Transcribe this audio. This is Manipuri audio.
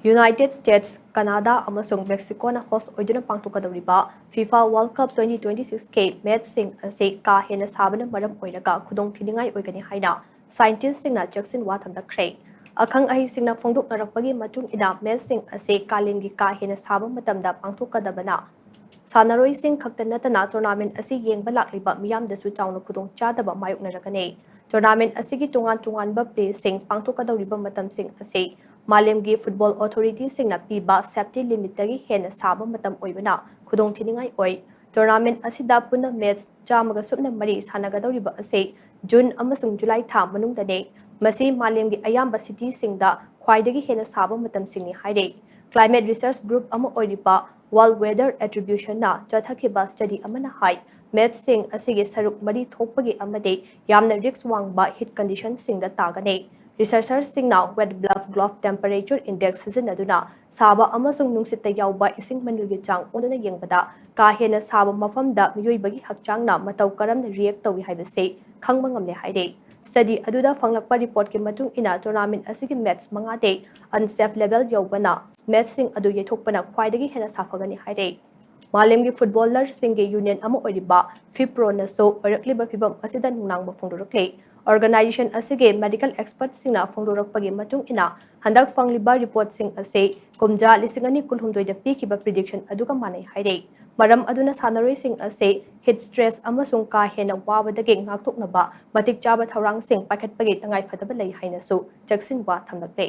United States, Canada, amasung Mexico na host oiduna pangtukadawriba FIFA World Cup 2026 matchsing ase ka hena sabana maram oiraga khudong thiningai oigani haina scientists singna jaksin wathamda khrei akhang ahi singna phongdoknarakpagi matung ina matchsing ase kalengi ka hena saba matamda pangtukadabana Sanaroi sing khakta natana tournament asi yengba lakliba miyamdasu chawna khudong chadaba mayoknarakane tournament asigi tungan ba play sing pangtukadawriba matam sing ase Malemgi Football Authority singna piba safety limit tagi hena saba matam oibana khudong thiningai oi tournament asida punna match chamaga supna mari sanagadawriba ase June amasung July tha manungdane masi malemgi ayamba city singda khwaidagi hena saba matam singni haire Climate Research Group ama oiriba World Weather Attribution na chathakiba study amana hai match sing asigi saruk mari thokpagi amade yamna risk wangba heat condition singda tagane Researchers singna wet bluff glove temperature index sizinaduna saba amasung nungsitta yauba ising manilgi chang undana yengbada ka hena saba mafamda miyoibagi hakchangna matau karamna react tawi haibase khangba ngamne haire study aduda fanglakpa report ki matung ina tournament asigi match mangade unsafe level yaubana match sing adu yethokpana khwaidagi hena safagani haire Malemgi footballer singge union ama oiriba FIPRO na so orakliba phibam asida nunangba phongdorakle Organization asige medical experts singna phongdorakpagi matung ina handak fangliba report sing ase komja lisingani kulhumdoi da pikiba prediction aduga manai haire maram aduna sanaroi sing ase heat stress amasung ka hena wabadage ngakthoknaba matik chaba thaurang sing pakhatpagi tangai fataba lei haina su jaksin wa thamlakle